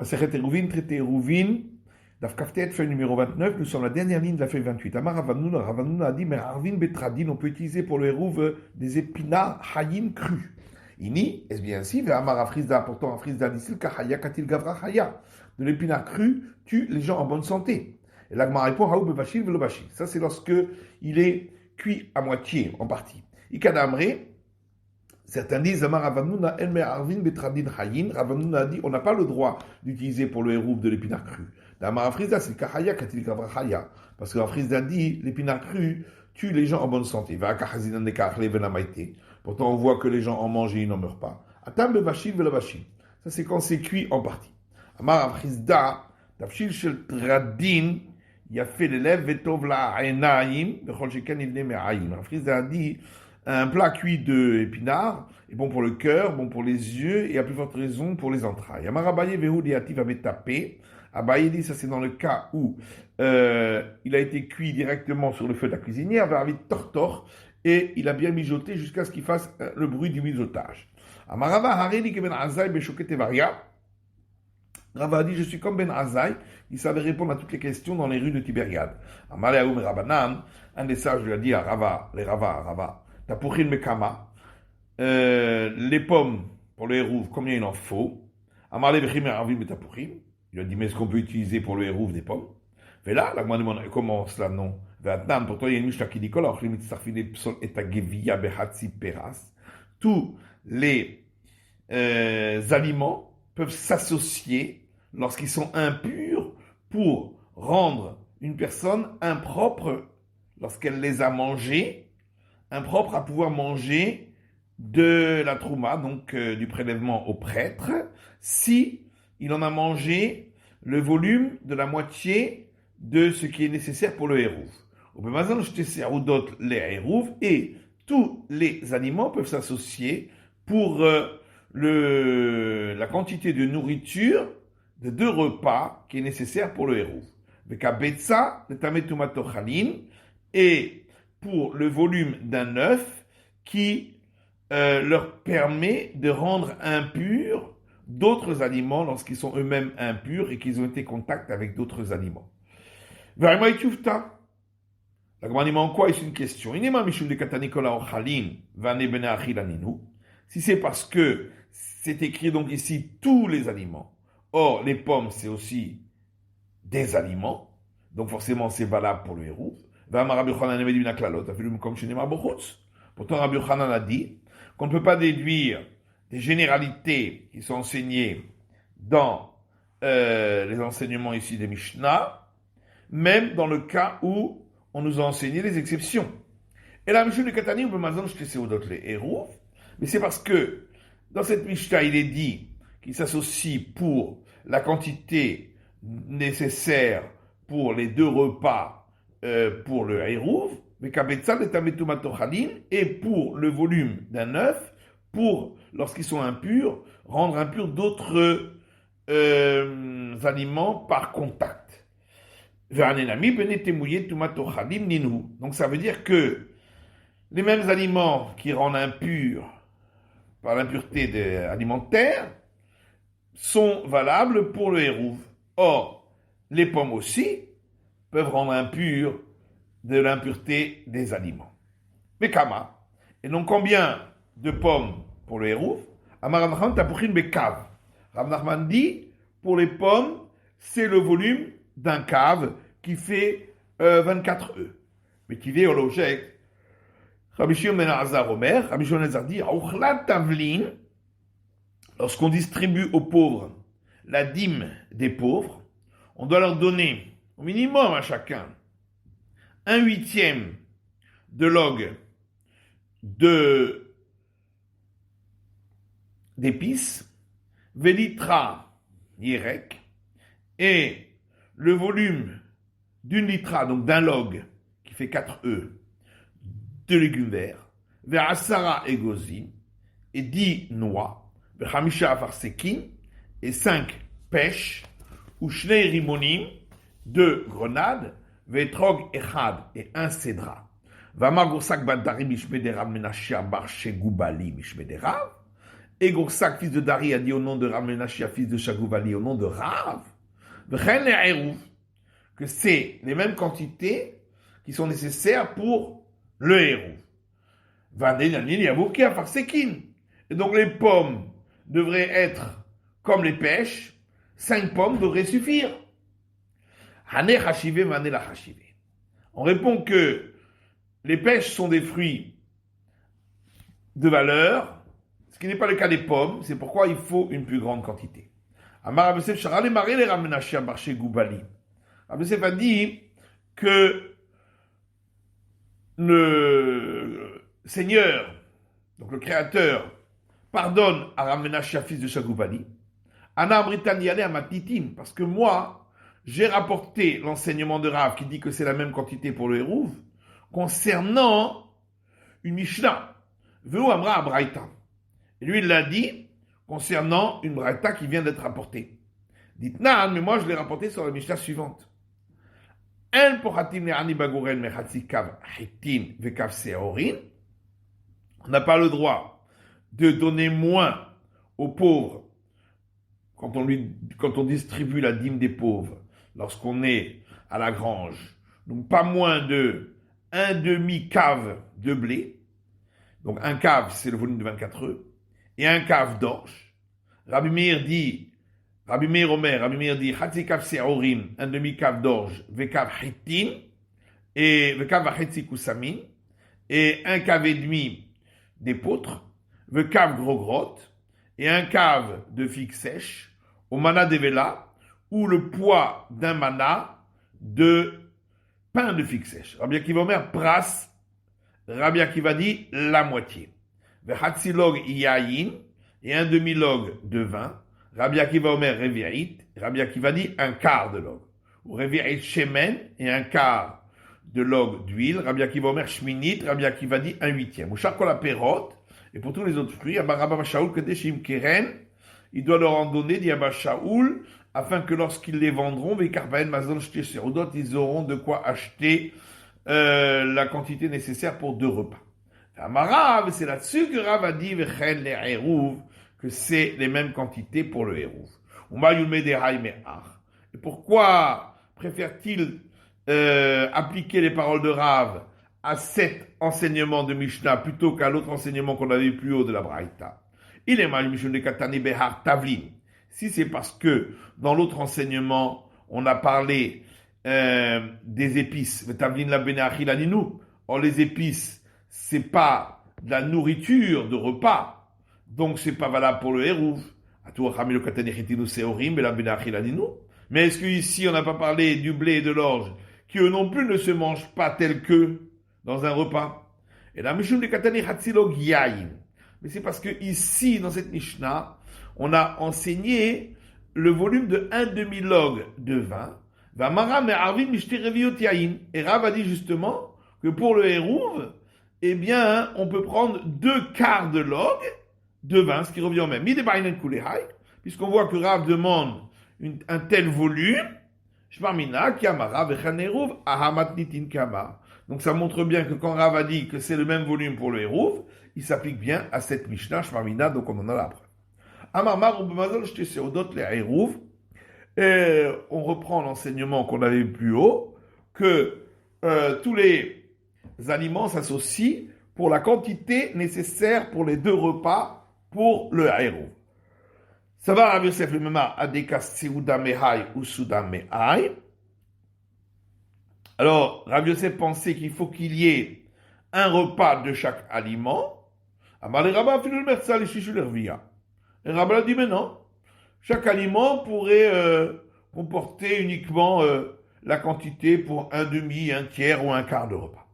Masechet Eruvin, traité Eruvin, Daf Kaftet, feuille numéro 29, nous sommes à la dernière ligne de la feuille 28. Amar Ravanouna a dit, mais Arvin Betradin, on peut utiliser pour le Eruv des épinards Hayim crus. Ini, est-ce bien ainsi? Amar Afrizda, pourtant Afrizda dit, Kahaya Katil Gavra Haya. De l'épinard cru tue les gens en bonne santé. Et l'Agma répond, Haoub Bashil Velo Bashil. Ça, c'est lorsque il est cuit à moitié, en partie. Ikadamre, certains disent, Amar Ravanouna, Elmer Arvin Betradin Hayim. Ravanouna a dit, on n'a pas le droit d'utiliser pour le Eruv de l'épinard cru. Amar Afrizda, c'est Kahaya Katil Gavra Haya. Parce que Afrizda dit, l'épinard cru tue les gens en bonne santé. Pourtant, on voit que les gens en mangent et ils n'en meurent pas. Atam Bashil Velo Bashil. Ça, c'est quand c'est cuit en partie. Amar Afrizda, Tafshil Shel Tradin, il a fait l'élève, Vetov la Ainaim, Bechol Shekan Ivne Me'aim. Afrizda a dit, un plat cuit de épinards est bon pour le cœur, bon pour les yeux et à plus forte raison pour les entrailles. Amar Abaye Vehu Diativ avait tapé. Abaye dit, ça c'est dans le cas où il a été cuit directement sur le feu de la cuisinière, vers tortor, et il a bien mijoté jusqu'à ce qu'il fasse le bruit du mijotage. Amar Rava Hareli Keben Azai Beshoket Evaria. Rava a dit, je suis comme Ben Azaï, il savait répondre à toutes les questions dans les rues de Tibériade. Amaleaoum et Rabanan, un des sages lui a dit à Rava, Tapuchin Mekama, les pommes pour le hérouv, combien il en faut? Amale Bechim et Arvim et Tapuchin, il a dit, mais est-ce qu'on peut utiliser pour le hérouv des pommes? Et là, la demande, comment cela non? Pourtant, il y a une Mishnah qui dit, tous les aliments peuvent s'associer lorsqu'ils sont impurs pour rendre une personne impropre lorsqu'elle les a mangés, impropre à pouvoir manger de la trouma, donc du prélèvement au prêtre, si il en a mangé le volume de la moitié de ce qui est nécessaire pour le hérouv. Et tous les aliments peuvent s'associer pour la quantité de nourriture de 2 repas qui est nécessaire pour le hérouv. Et pour le volume d'un œuf qui leur permet de rendre impurs d'autres aliments lorsqu'ils sont eux-mêmes impurs et qu'ils ont été en contact avec d'autres aliments. La Gemara en quoi est une question. Si c'est parce que c'est écrit donc ici tous les aliments. Or, les pommes, c'est aussi des aliments. Donc, forcément, c'est valable pour le hérouv. Pourtant, Rabbi Yochanan a dit qu'on ne peut pas déduire des généralités qui sont enseignées dans les enseignements ici des Mishnah, même dans le cas où on nous a enseigné les exceptions. Et la Mishnah de Katani, on peut maintenant jeter ces odot les hérouv, mais c'est parce que dans cette Mishnah, il est dit qu'il s'associe pour la quantité nécessaire pour les 2 repas pour le hérouv, et pour le volume d'un œuf, pour, lorsqu'ils sont impurs, rendre impurs d'autres aliments par contact. Donc ça veut dire que les mêmes aliments qui rendent impurs par l'impureté alimentaire sont valables pour le hérouv. Or, les pommes aussi peuvent rendre impurs de l'impureté des aliments. Mais kama, et donc combien de pommes pour le hérouv? Amar Rav Nachman tapuchin bekav. Rav Nachman dit, pour les pommes, c'est le volume d'un cave qui fait 24 œufs. Mais qui vient au logique, Rabbi Shimon ben Elazar Omer, Rabbi Shimon ben Elazar dit, Auchlat tavlin, lorsqu'on distribue aux pauvres la dîme des pauvres, on doit leur donner au minimum à chacun 1/8 de log d'épices, velitra yérek, et le volume d'une litra, donc d'un log, qui fait 4 œufs, de légumes verts, vers asara egozim, et 10 noix, vers hamisha afarsekin, et 5 pêches, ou shnei rimonim, 2 grenades, vetrog echad, et 1 cédra. Vamar gorsak badarim mishmederav menashia bar shegubali mishmederav, Et Goursak, fils de Dari, a dit au nom de Rav Menachia, fils de Shagouvali, au nom de Rav, que c'est les mêmes quantités qui sont nécessaires pour le héros. Et donc les pommes devraient être comme les pêches, 5 pommes devraient suffire. On répond que les pêches sont des fruits de valeur, ce qui n'est pas le cas des pommes, c'est pourquoi il faut une plus grande quantité. Amar Rav Yosef a dit que le Seigneur, donc le Créateur, pardonne à Rav Menachia, fils de Shagouvali, Ana Amritan Yale Amatnitim, parce que moi, j'ai rapporté l'enseignement de Rav qui dit que c'est la même quantité pour le Hérouv, concernant une Mishnah, Veu Amra Abraïta. Et lui, il l'a dit concernant une Braïta qui vient d'être rapportée. Dites Nan, mais moi je l'ai rapporté sur la Mishnah suivante. Un pochatim le'ani bagoren mechatzi kav hitin vekav seorin. On n'a pas le droit de donner moins aux pauvres quand on distribue la dîme des pauvres, lorsqu'on est à la grange. Donc pas moins de un demi-cave de blé. Donc un cave, c'est le volume de 24 œufs. Et un cave d'orge. Rabbi Meir dit, Chatzi kav seorim, un demi-cave d'orge, vekav hitin, et vekav vachetzi kusamin, et un cave et demi d'épeautre, vekav grogrot, et un cave de figues sèches, au mana devela, ou le poids d'un mana de pain de figues sèches. Rabbi Akiva Omer pras, Rabbi Akiva dit la moitié. Vechatzi log yayin, et un demi-log de vin. Rabbi Akiva Omer revi'it, Rabbi Akiva dit un quart de log. Ou revi'it shemen, et un quart de log d'huile. Rabbi Akiva Omer shminit, Rabbi Akiva dit un huitième. Ou chakol perot, et pour tous les autres fruits, Rabba Shaoul kedeshim keren, il doit leur en donner, dit Abba Shaoul, afin que lorsqu'ils les vendront, vekarbaen mazon shte seudot, ils auront de quoi acheter la quantité nécessaire pour 2 repas. Amarav, c'est là-dessus que Rav a dit vechen le hérouv, que c'est les mêmes quantités pour le hérouv. Et pourquoi préfère-t-il appliquer les paroles de Rav à cet enseignement de Mishnah plutôt qu'à l'autre enseignement qu'on avait plus haut de la Braïta? Il est mal Mishun de Katani Behar Tavlin. Si c'est parce que dans l'autre enseignement on a parlé des épices, Tavlin la Benachil Aninu. Or les épices c'est pas de la nourriture de repas, donc c'est pas valable pour le hérouv. Mais est-ce qu'ici on n'a pas parlé du blé et de l'orge, qui eux non plus ne se mangent pas tel que dans un repas? Et la Mishum de Katani Hatzilog Yain. Mais c'est parce que ici, dans cette Mishnah, on a enseigné le volume de un demi-log de vin. Et Rav a dit justement que pour le hérouv, eh bien, on peut prendre 2 quarts de log de vin, ce qui revient au même. Puisqu'on voit que Rav demande un tel volume, donc ça montre bien que quand Rav a dit que c'est le même volume pour le hérouv, il s'applique bien à cette Mishnah, Shmamina, donc on en a la preuve. Et on reprend l'enseignement qu'on avait vu plus haut, que tous les aliments s'associent pour la quantité nécessaire pour les 2 repas pour le héros. Ça va, Rav Yosef le Mema, Adeka Seuda Mehai ou Souda Mehai. Alors, Rav Yosef pensait qu'il faut qu'il y ait un repas de chaque aliment. Amar le Rabba Filul Mersa le Shishu Lervia. Et Rabba a dit, mais non, chaque aliment pourrait comporter uniquement la quantité pour un demi, un tiers ou un quart de repas.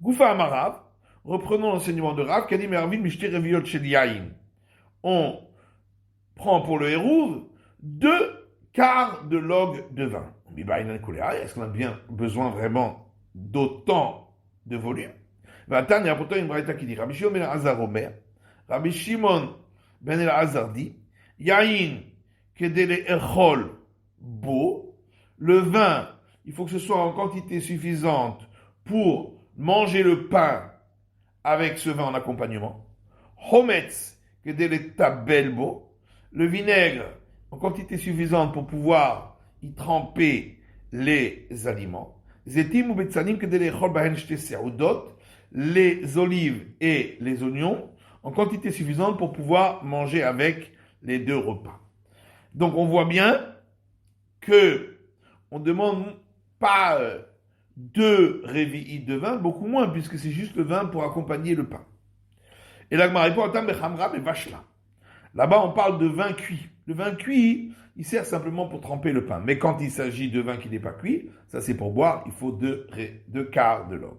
Goufa Amarav, reprenons l'enseignement de Rav, qui a dit Mervin Mishte Reviot Shel Yain. On prend pour le hérouv 2 quarts de log de vin. Est-ce qu'on a bien besoin vraiment d'autant de volume? Vatan, il y a pourtant une braïta qui dit Rabbi Shimon ben Elazar Omer, Rabbi Shimon ben Elazar dit Yain kedele echol bo, le vin, il faut que ce soit en quantité suffisante pour manger le pain avec ce vin en accompagnement. Hometz que des tabelbo, le vinaigre en quantité suffisante pour pouvoir y tremper les aliments. Zetim ou betzanim que des bahen shte seudot, les olives et les oignons en quantité suffisante pour pouvoir manger avec les deux repas. Donc on voit bien que on ne demande pas 2 révi'is de vin, beaucoup moins, puisque c'est juste le vin pour accompagner le pain. Et là, là-bas, on parle de vin cuit. Le vin cuit, il sert simplement pour tremper le pain. Mais quand il s'agit de vin qui n'est pas cuit, ça c'est pour boire, il faut 2 quarts de log.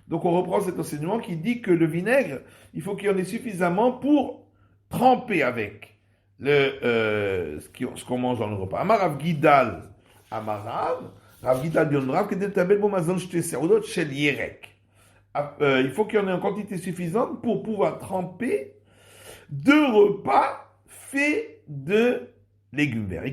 Donc on reprend cet enseignement qui dit que le vinaigre, il faut qu'il y en ait suffisamment pour tremper avec ce qu'on mange dans le repas. Amarav Gidal, Rav Gidal dit Rav que tabel bo mazon shte seudot shel yerek. Il faut qu'il y en ait en quantité suffisante pour pouvoir tremper 2 repas faits de légumes verts.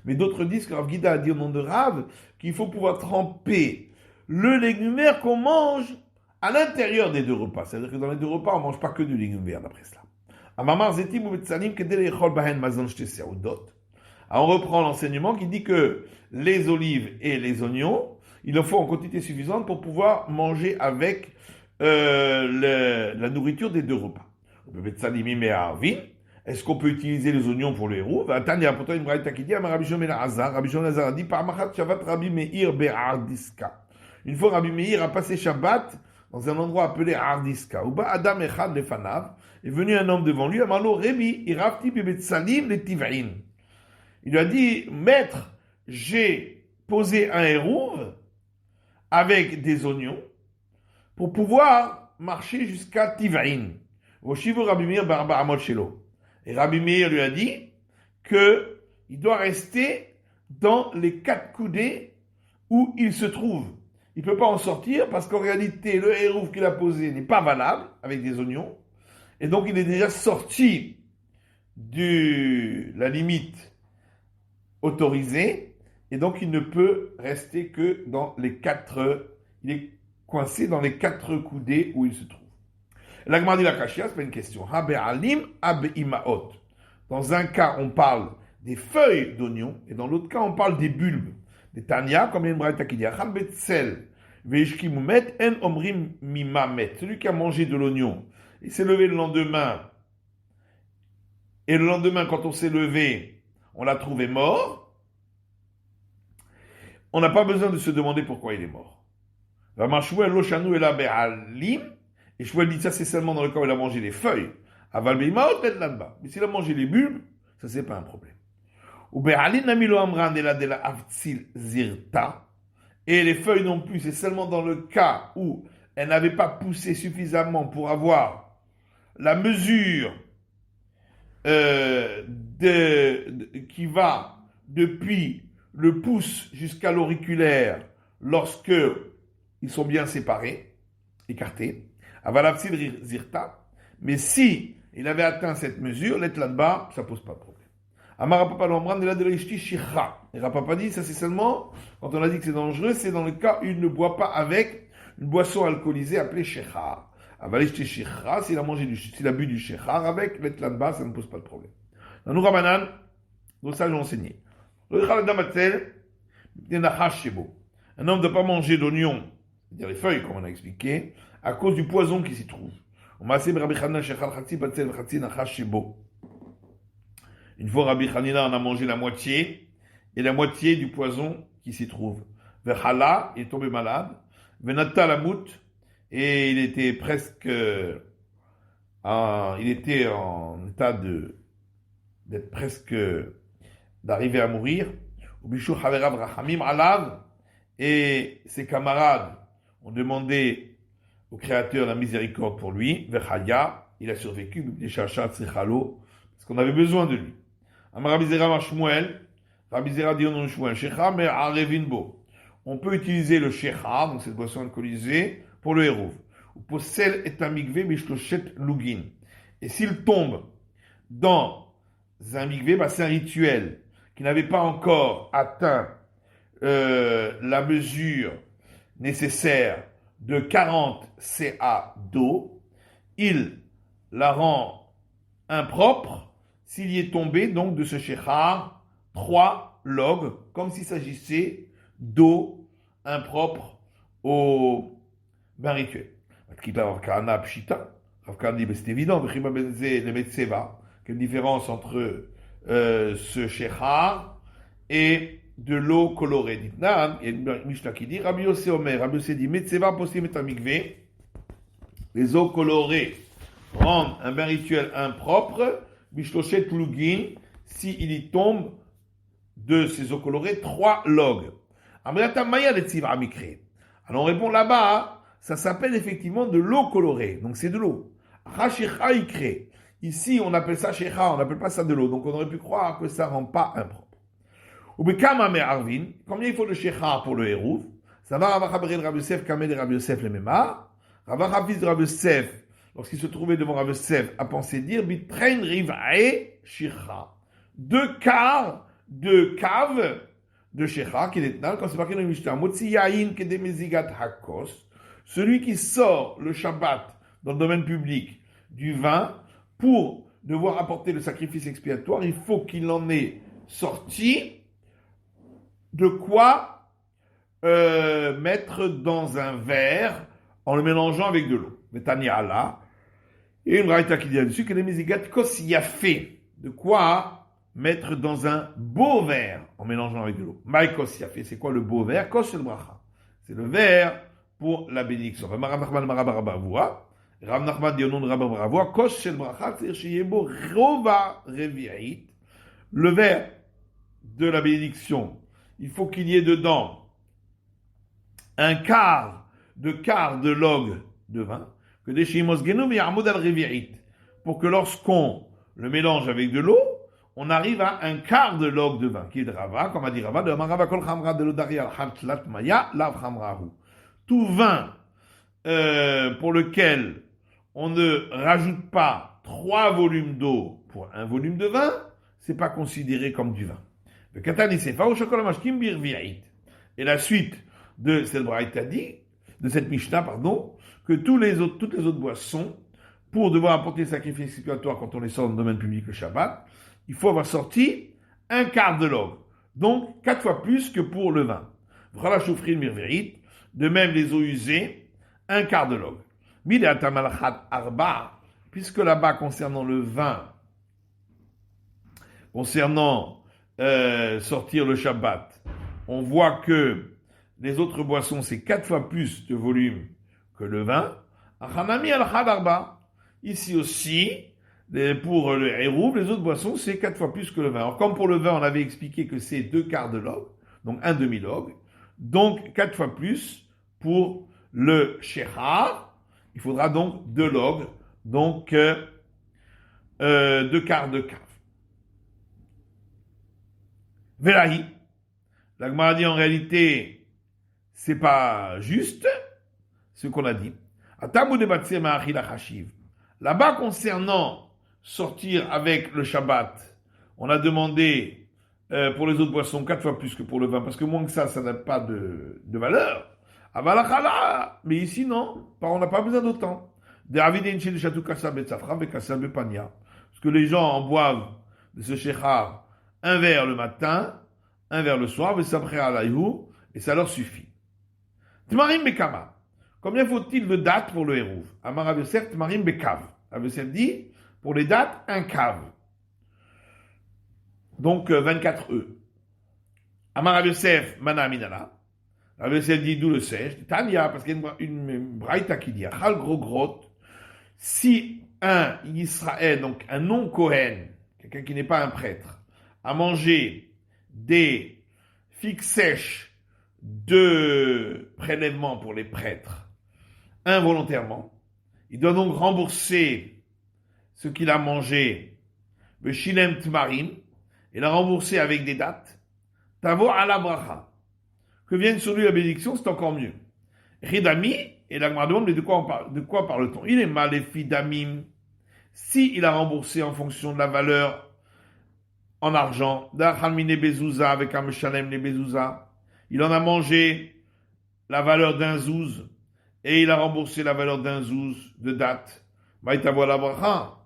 Mais d'autres disent que Rav Gida a dit au nom de Rav qu'il faut pouvoir tremper le légume vert qu'on mange à l'intérieur des 2 repas. C'est-à-dire que dans les 2 repas, on ne mange pas que du légume vert, d'après cela. On reprend l'enseignement qui dit que les olives et les oignons, il en faut en quantité suffisante pour pouvoir manger avec la nourriture des 2 repas. Est-ce qu'on peut utiliser les oignons pour les roues? Pourtant, une braïta qui dit, Rabbi Shimon ben Azar a dit, Rabbi Meir be'ardiska. Une fois, Rabbi Meir a passé Shabbat dans un endroit appelé Ardiska. Uba Adam Echad lefanav, est venu un homme devant lui, Amalo Rebi, irafti bebetsalim le tiv'in. Il lui a dit, maître, j'ai posé un hérouve avec des oignons pour pouvoir marcher jusqu'à Tiv'in. Voshivu Rabbi Meir barba amot shelo. Et Rabbi Meir lui a dit que il doit rester dans les 4 coudées où il se trouve. Il ne peut pas en sortir parce qu'en réalité, le hérouve qu'il a posé n'est pas valable avec des oignons. Et donc, il est déjà sorti de la limite autorisée. Et donc, il ne peut rester que dans les 4... Il est coincé dans les 4 coudées où il se trouve. L'Agmar dit la Kashia, c'est pas une question. Habe'alim, habe'imaot. Dans un cas, on parle des feuilles d'oignon. Et dans l'autre cas, on parle des bulbes. Des Tanya, comme il y a une braïta qui dit, Acham betzel, veishkimumet, en omrim mimamet. Celui qui a mangé de l'oignon, il s'est levé le lendemain. Et le lendemain, quand on s'est levé, on l'a trouvé mort. On n'a pas besoin de se demander pourquoi il est mort. Vamashouel loshanu ela be'alim. Et Shmuel dit ça, c'est seulement dans le cas où il a mangé les feuilles. Aval be'imaot et là-bas. Mais s'il a mangé les bulbes, ça c'est pas un problème. Et les feuilles non plus, c'est seulement dans le cas où elles n'avaient pas poussé suffisamment pour avoir la mesure qui va depuis le pouce jusqu'à l'auriculaire lorsque ils sont bien séparés, écartés. Avalavsil zirta. Mais si il avait atteint cette mesure, l'être là-bas, ça pose pas de problème. Amara Papa l'Omran, il a de l'ishti shikha. Et Rapapa dit, ça c'est seulement, quand on a dit que c'est dangereux, c'est dans le cas où il ne boit pas avec une boisson alcoolisée appelée shikha. Avalishti shikha, s'il a bu du shikha avec, l'être là-bas, ça ne pose pas de problème. Dans nous Rabanan, nos sages ont enseigné. Un homme ne doit pas manger d'oignons, c'est-à-dire les feuilles, comme on a expliqué, à cause du poison qui s'y trouve. Une fois, Rabbi Hanina en a mangé la moitié, et la moitié du poison qui s'y trouve. Verhala, il est tombé malade. Venata la mout, et il était presque, il était en état d'être presque, d'arriver à mourir. Ubishu Haverav Rachamim Alav, et ses camarades ont demandé au Créateur la miséricorde pour lui. Vechaya, il a survécu, parce qu'on avait besoin de lui. Amarabizera Mashmuel, Rabizera dit non Shmuel, Shecha, mais Arevinbo. On peut utiliser le Shecha, donc cette boisson alcoolisée, pour le hérouve. Ou Posel et Amigve, Mishloshet Lugin. Et s'il tombe dans un migvé, c'est un rituel qui n'avait pas encore atteint la mesure nécessaire de 40 CA d'eau, il la rend impropre s'il y est tombé donc de ce shechar 3 logs, comme s'il s'agissait d'eau impropre au bain rituel. Rav Kahana dit, c'est évident, quelle différence entre ce shechar et de l'eau colorée. Il y a une Mishnah qui dit, Rabbi Yossé Omer, Rabbi Yossé dit, Metseva postim et amigve, les eaux colorées rendent un bain rituel impropre, Mishloshet Plugin, s'il y tombe de ces eaux colorées 3 logs. Alors on répond là-bas, ça s'appelle effectivement de l'eau colorée, donc c'est de l'eau. Ici on appelle ça shecha, on n'appelle pas ça de l'eau, donc on aurait pu croire que ça ne rend pas impropre. Combien il faut de shecha pour le hérouv? Ça va Rabbi Yosef, Kamel et Rabbi Yosef le Memar. Rabbi Yosef, lorsqu'il se trouvait devant Rabbi Yosef, a pensé dire Bitrein Rivae Shecha. 2 quarts de cave de shecha, qui est quand c'est marqué dans le Mishnah, Motzi Yain Kedemezigat Hakos, celui qui sort le Shabbat dans le domaine public du vin pour devoir apporter le sacrifice expiatoire, il faut qu'il en ait sorti de quoi mettre dans un verre en le mélangeant avec de l'eau. Betania là. Et une braïta qui dit là-dessus que les Mezigat Kos Yafé, de quoi mettre dans un beau verre en mélangeant avec de l'eau. Maïkos Yafé, c'est quoi le beau verre? Kos Shel Bracha. C'est le verre pour la bénédiction. Rav Nachman dit au nom de Rabba Bravoua, Kos Shel Bracha, c'est-à-dire Sheyebo Rova Revi'it, le verre de la bénédiction. Il faut qu'il y ait dedans un quart de log de vin, que des Shimos Genom et Armod al Revi'it, pour que lorsqu'on le mélange avec de l'eau, on arrive à un quart de log de vin, qui est de Rava, comme a dit Rava, de Amarava Kol Chamra de l'Odari al Hatlat Maya, Lav Chamrahu. Tout vin pour lequel on ne rajoute pas 3 volumes d'eau pour un volume de vin, c'est pas considéré comme du vin. Le Katani Sefa au Shokol Mashkim Birvi'it. Et la suite de cette braïta dit, de cette Mishnah, pardon, que toutes les autres boissons, pour devoir apporter le sacrifice expiatoire quand on les sort dans le domaine public le Shabbat, il faut avoir sorti un quart de log. Donc, 4 fois plus que pour le vin. Voilà choufril mirverit. De même, les eaux usées, un quart de log. Arba, puisque là-bas, concernant le vin, concernant sortir le Shabbat, on voit que les autres boissons, c'est 4 fois plus de volume que le vin. Achanami al-Had Arba. Ici aussi, pour le hérouv, les autres boissons, c'est 4 fois plus que le vin. Alors, comme pour le vin, on avait expliqué que c'est 2 quarts de log, donc un demi-log, donc 4 fois plus pour le shechar, il faudra donc 2 logs, donc 2 quarts de cave. Velahi, la Gemara dit en réalité, c'est pas juste ce qu'on a dit. Atamu de Batsé Ma'achil Achashiv. Là-bas, concernant sortir avec le Shabbat, on a demandé pour les autres boissons 4 fois plus que pour le vin, parce que moins que ça n'a pas de valeur. Mais ici, non, on n'a pas besoin d'autant. Parce que les gens en boivent de ce shechar un verre le matin, un verre le soir, et ça leur suffit. Tmarim Bekama. Combien faut-il de dates pour le hérouv? Amar Rav Yosef, Tmarim Bekav. Rav Yosef dit, pour les dates, un cave. Donc 24 œufs. Amar Rav Yosef, Mana Minala. Rav Yosef dit, d'où le sais-je? Tania, parce qu'il y a une braïta qui dit, Achal Grogrot, si un Israël, donc un non-Kohen, quelqu'un qui n'est pas un prêtre, a mangé des figues sèches de prélèvement pour les prêtres, involontairement, il doit donc rembourser ce qu'il a mangé, le shilem tmarim, et l'a remboursé avec des dates, tavo ala bracha, que vienne sur lui la bénédiction, c'est encore mieux. Ridami, et la Gemara demande, mais de quoi parle-t-on? Il est mal damim, si il a remboursé en fonction de la valeur en argent, d'Achalmine Bezouza avec un Meshalem les Bezouza, il en a mangé la valeur d'un zouz, et il a remboursé la valeur d'un zouz de date. Maïtavo la bracha.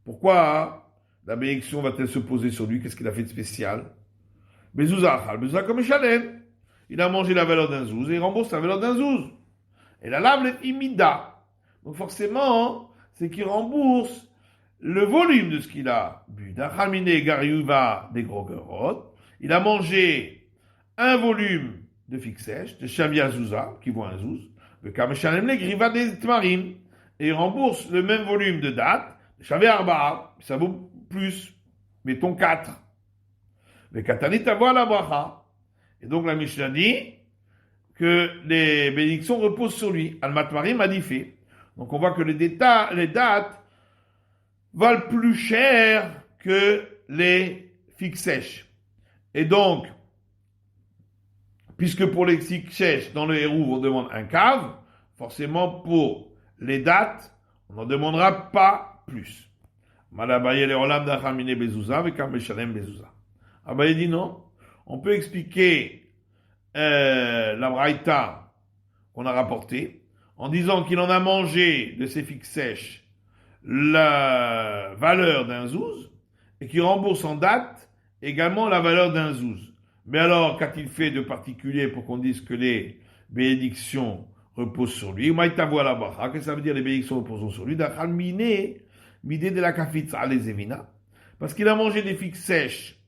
Pourquoi la bénédiction va-t-elle se poser sur lui? Qu'est-ce qu'il a fait de spécial? Bezouza comme Shalem. Il a mangé la valeur d'un zouz et il rembourse la valeur d'un zouz. Et la lave est imida. Donc forcément, c'est qu'il rembourse le volume de ce qu'il a bu. D'achamine gariuva des grogorot. Il a mangé un volume de fixèche, de Shavia Zouza, qui vaut un zouz, de Kameshalem le griva des tmarim, et il rembourse le même volume de date, de Shavia Arba'a, ça vaut plus, mettons 4. Le Katanit avoua la bracha. Et donc la Mishnah dit que les bénédictions reposent sur lui. Al-Matmarim a dit fait. Donc on voit que les dates valent plus cher que les fixèches. Et donc, puisque pour les fixèches, dans le Hérouv, on demande un cave, forcément pour les dates, on n'en demandera pas plus. Malabaye le olam d'achamine bezouza avec un meshalem bezouza. Abaye dit non. On peut expliquer la braïta qu'on a rapportée en disant qu'il en a mangé de ses fixèches la valeur d'un zouz et qu'il rembourse en date également la valeur d'un zouz. Mais alors, qu'a-t-il fait de particulier pour qu'on dise que les bénédictions reposent sur lui? Maïtavo la bracha, qu'est-ce que ça veut dire les bénédictions reposent sur lui? D'achalmine, midé de la kafitza les evina. Parce qu'il a mangé des figues sèches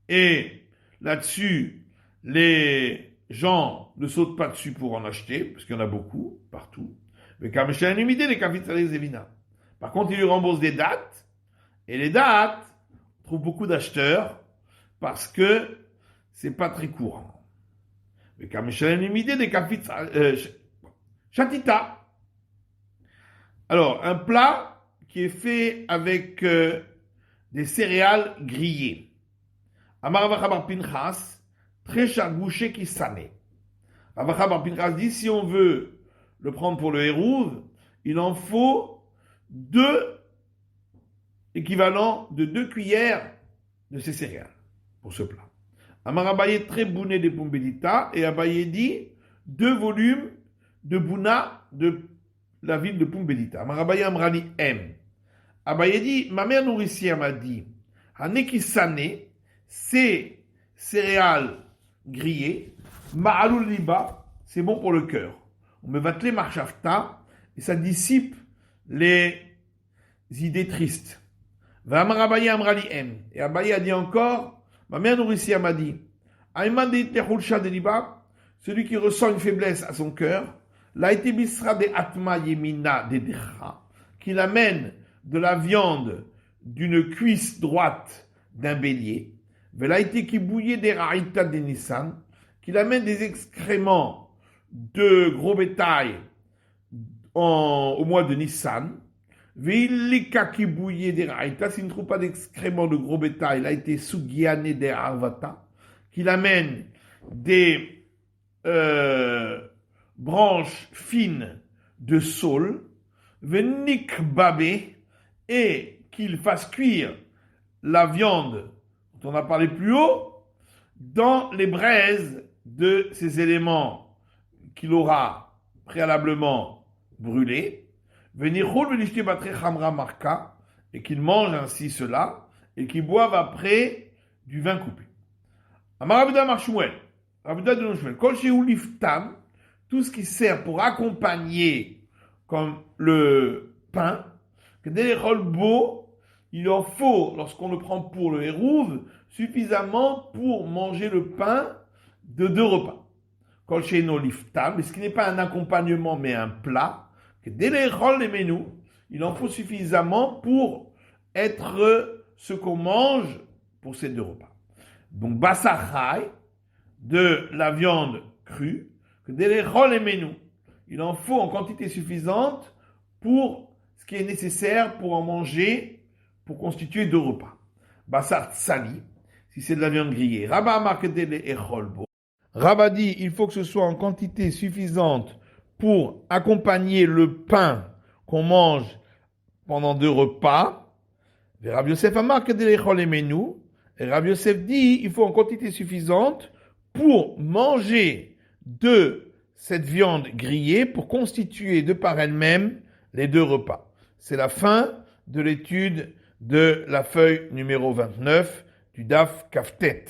et là-dessus, les gens ne sautent pas dessus pour en acheter, parce qu'il y en a beaucoup, partout. Mais quand j'ai une idée, les kafitza les evina. Par contre, il lui rembourse des dates, et les dates, on trouve beaucoup d'acheteurs, parce que c'est pas très courant. Mais quand j'ai une idée des kafitza, chatita. Alors, un plat qui est fait avec des céréales grillées. Amar Vachabar Pinchas, très chagouché qui sané. Vachabar Pinchas dit, si on veut le prendre pour le Hérouv, il en faut 2 équivalents de 2 cuillères de ces céréales pour ce plat. Amar Abaye très bouné des Pumbedita et Abaye dit 2 volumes de bouna de la ville de Pumbedita. Amar Abaye Amrani M. Abaye dit, ma mère nourricière m'a dit, Haneki sané, c'est céréales grillées, ma'alul liba, c'est bon pour le cœur. On me vatler marshafta, et ça dissipe les idées tristes. V'amar Abaye Amrani M. Et Abaye a dit encore, ma mère nourricière m'a dit, Aïman de Tehulcha de liba, celui qui ressent une faiblesse à son cœur, l'a été bisra de atma yemina de decha, qu'il amène de la viande d'une cuisse droite d'un bélier, vela été qui bouillait des raïta de Nissan, qu'il amène des excréments de gros bétail au mois de Nissan, velika qui bouillait des raïta, s'il ne trouve pas d'excréments de gros bétail, il a été sugiané des arvata, qu'il amène des branches fines de saule, venik babé, et qu'il fasse cuire la viande dont on a parlé plus haut dans les braises de ces éléments qu'il aura préalablement brûlés, et qu'il mange ainsi cela et qu'il boive après du vin coupé. Amarabuda Marshmuel, Rabuda de Noshmuel, Kol Shehu Liftam, tout ce qui sert pour accompagner comme le pain, que dès les beau, il en faut, lorsqu'on le prend pour le Hérouv, suffisamment pour manger le pain de 2 repas. Kol Sheino Liftam, mais ce qui n'est pas un accompagnement mais un plat, que dès les menus, il en faut suffisamment pour être ce qu'on mange pour ces 2 repas. Donc, Bassachai, de la viande crue, que dès les menus, il en faut en quantité suffisante pour ce qui est nécessaire pour en manger, pour constituer 2 repas. Bassar sali, si c'est de la viande grillée. Rabba markedele echolbo. Rabba dit, il faut que ce soit en quantité suffisante pour accompagner le pain qu'on mange pendant 2 repas. Et Rabbi Yosef a markedele echolemenu. Et Rabbi Yosef dit, il faut en quantité suffisante pour manger de cette viande grillée pour constituer de par elle-même les deux repas. C'est la fin de l'étude de la feuille numéro 29 du DAF Kaftet.